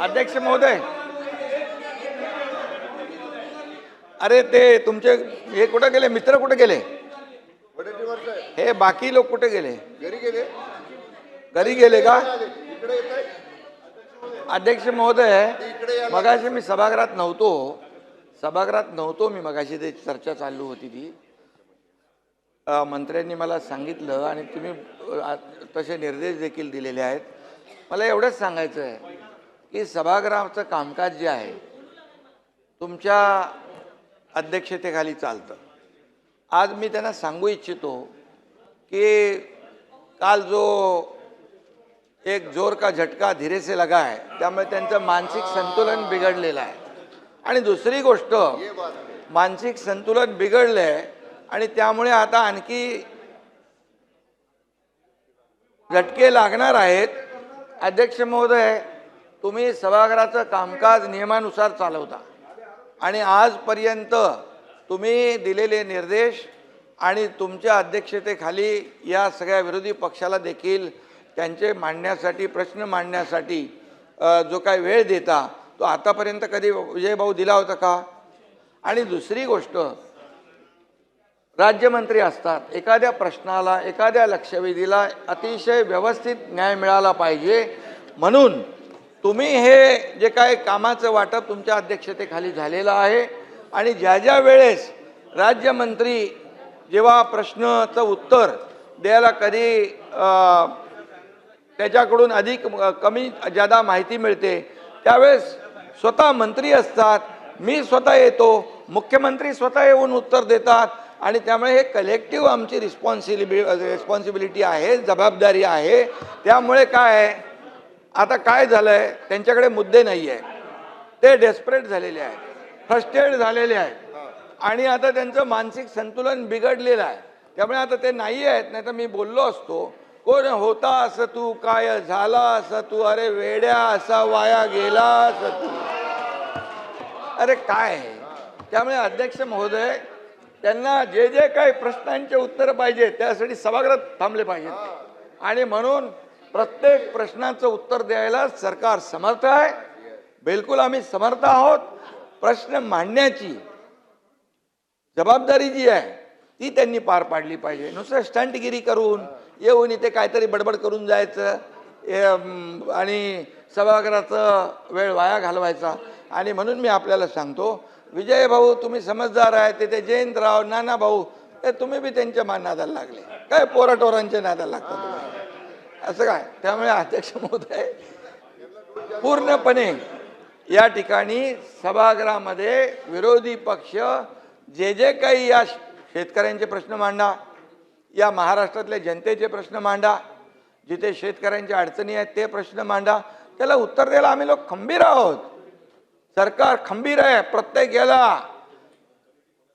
अध्यक्ष महोदय, अरे ते तुमचे हे कुठे गेले, मित्र कुठे गेले, हे बाकी लोक कुठे गेले? घरी गेले का? अध्यक्ष महोदय, मगाशी मी सभागृहात नव्हतो मी मगाशी ते चर्चा चालू होती ती मंत्र्यांनी मला सांगितलं आणि तुम्ही तसे निर्देश देखील दिलेले आहेत. मला एवढंच सांगायचं आहे की सभागृहाचं कामकाज जे आहे तुमच्या अध्यक्षतेखाली चालतं. आज मी त्यांना सांगू इच्छितो की काल जो एक जोर का झटका धीरे से लगा है, त्यामुळे त्यांचं मानसिक संतुलन बिघडलेलं आहे. आणि दुसरी गोष्ट, मानसिक संतुलन बिघडलंय आणि त्यामुळे आता आणखी झटके लागणार आहेत. अध्यक्ष महोदय, तुम्ही सभागृहाचं कामकाज नियमानुसार चालवता आणि आजपर्यंत तुम्ही दिलेले निर्देश आणि तुमच्या अध्यक्षतेखाली या सगळ्या विरोधी पक्षाला देखील त्यांचे मांडण्यासाठी, प्रश्न मांडण्यासाठी जो काही वेळ देता तो आतापर्यंत कधी विजयभाऊ दिला होता का? आणि दुसरी गोष्ट, राज्यमंत्री असतात, एखाद्या प्रश्नाला, एखाद्या लक्षवेधीला अतिशय व्यवस्थित न्याय मिळाला पाहिजे. म्हणून तुम्ही हे जे काय कामाचं वाटप तुमच्या अध्यक्षतेखाली झालेलं आहे आणि ज्या ज्या वेळेस राज्यमंत्री जेव्हा प्रश्नाचं उत्तर द्यायला कधी त्याच्याकडून अधिक कमी जादा माहिती मिळते त्यावेळेस स्वतः मंत्री असतात, मी स्वतः येतो, मुख्यमंत्री स्वतः येऊन उत्तर देतात आणि त्यामुळे हे कलेक्टिव्ह आमची रिस्पॉन्सिबिलिटी आहे, जबाबदारी आहे. त्यामुळे काय आहे, आता काय झालंय, त्यांच्याकडे मुद्दे नाही आहे, ते डेस्परेट झालेले आहेत, फ्रस्ट्रेट झालेले आहेत आणि आता त्यांचं मानसिक संतुलन बिघडलेलं आहे. त्यामुळे आता ते नाही आहेत. नाही तर मी बोललो असतो, कोण होता असं तू, काय झाला असं तू, अरे वेड्या असा वाया गेला असं तू, अरे काय आहे. त्यामुळे अध्यक्ष महोदय, त्यांना जे जे काही प्रश्नांचे उत्तर पाहिजे त्यासाठी सभागृहात थांबले पाहिजेत आणि म्हणून प्रत्येक प्रश्नाचं उत्तर द्यायला सरकार समर्थ आहे. बिलकुल आम्ही समर्थ आहोत. प्रश्न मांडण्याची जबाबदारी जी आहे ती त्यांनी पार पाडली पाहिजे. नुसतं स्टंटगिरी करून येऊन इथे काहीतरी बडबड करून जायचं आणि सभागृहाचा वेळ वाया घालवायचा. आणि म्हणून मी आपल्याला सांगतो, विजय भाऊ तुम्ही समजदार आहे, ते जयंतराव, नाना भाऊ, ते तुम्ही बी त्यांच्या नादाला लागले, काय पोराटोरांच्या नादाला लागतात तुम्ही, असं काय. त्यामुळे अध्यक्ष महोदय, पूर्णपणे या ठिकाणी सभागृहामध्ये विरोधी पक्ष जे जे काही या शेतकऱ्यांचे प्रश्न मांडा, या महाराष्ट्रातल्या जनतेचे प्रश्न मांडा, जिथे शेतकऱ्यांच्या अडचणी आहेत ते प्रश्न मांडा, त्याला उत्तर द्यायला आम्ही लोक खंबीर आहोत. सरकार खंबीर आहे. प्रत्येक याला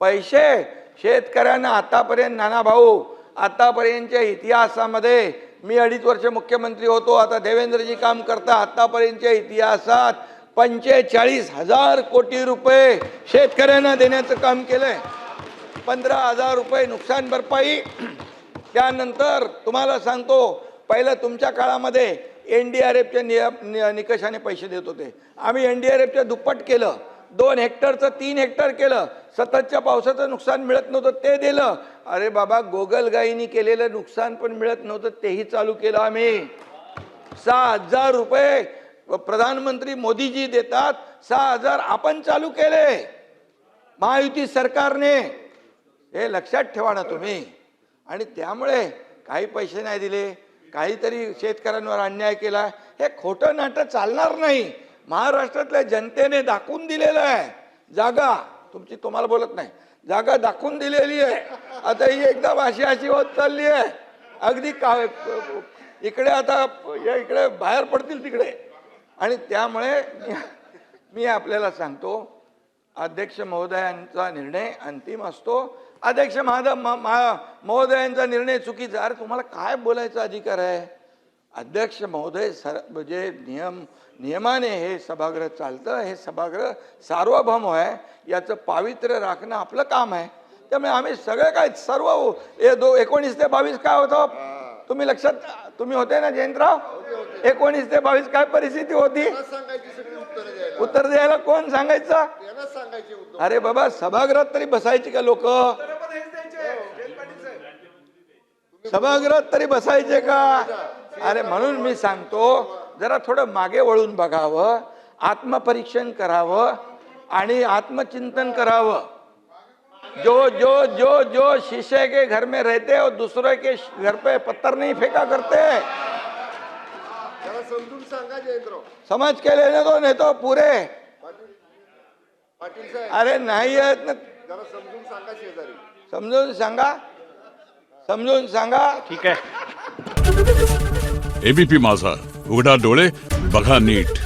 पैसे शेतकऱ्यांना आतापर्यंत, नाना भाऊ, आतापर्यंतच्या इतिहासामध्ये, मी 2.5 वर्ष मुख्यमंत्री होतो, आता देवेंद्रजी काम करता, आतापर्यंतच्या इतिहासात 45,000 कोटी रुपये शेतकऱ्यांना देण्याचं काम केलंय. 15,000 रुपये नुकसान भरपाई. त्यानंतर तुम्हाला सांगतो, पहिलं तुमच्या काळामध्ये NDRFच्या निकषाने पैसे देत होते, आम्ही NDRFच्या दुप्पट केलं, 2 हेक्टरचं 3 हेक्टर केलं. सततच्या पावसाचं नुकसान मिळत नव्हतं ते दिलं. अरे बाबा, गोगलगाईनी केलेलं नुकसान पण मिळत नव्हतं तेही चालू केलं आम्ही. 6,000 रुपये प्रधानमंत्री मोदीजी देतात, 6,000 आपण चालू केले महायुती सरकारने, हे लक्षात ठेवा ना तुम्ही. आणि त्यामुळे काही पैसे नाही दिले, काहीतरी शेतकऱ्यांवर अन्याय केला, हे खोटं नाटक चालणार नाही. महाराष्ट्रातल्या जनतेने दाखवून दिलेलं आहे, जागा तुमची, तुम्हाला बोलत नाही, जागा दाखवून दिलेली आहे. आता ही एकदम अशी होत चालली आहे, अगदी इकडे आता इकडे बाहेर पडतील तिकडे. आणि त्यामुळे मी आपल्याला सांगतो, अध्यक्ष महोदयांचा निर्णय अंतिम असतो. अध्यक्ष महोदयांचा निर्णय चुकीचा, अरे तुम्हाला काय बोलायचा अधिकार आहे? अध्यक्ष महोदय, म्हणजे नियमाने हे सभागृह चालतं, हे सभागृह सार्वभौम आहे, याचं पावित्र्य राखणं आपलं काम आहे. त्यामुळे आम्ही सगळे काय सर्व 19 ते 22 काय होतं तुम्ही लक्षात, तुम्ही होते ना जयंतराव? 19 ते 22 काय परिस्थिती होती? सांगायची सगळी उत्तरं द्यायला. उत्तर द्यायला कोण सांगायचं? त्यांनाच सांगायचे उद्धव. अरे बाबा, सभागृहात तरी बसायची का लोक? सभागृहात तरी बसायचे का? अरे म्हणून मी सांगतो, जरा थोडं मागे वळून बघावं, आत्मपरीक्षण करावं आणि आत्मचिंतन करावं. जो जो जो जो शीशे के घर में रहते और दूसरे के घर पे पत्थर नहीं फेंका करते. त्याला समजून सांगा जयंतराव. समझ के लेने दो, नहीं तो पूरे. पाटील साहेब, अरे नाही आहेत ना, जरा समजून सांगा शेजारी. समजून सांगा, समजून सांगा. ठीक आहे. एबीपी माझा, उघडा डोळे बघा नीट.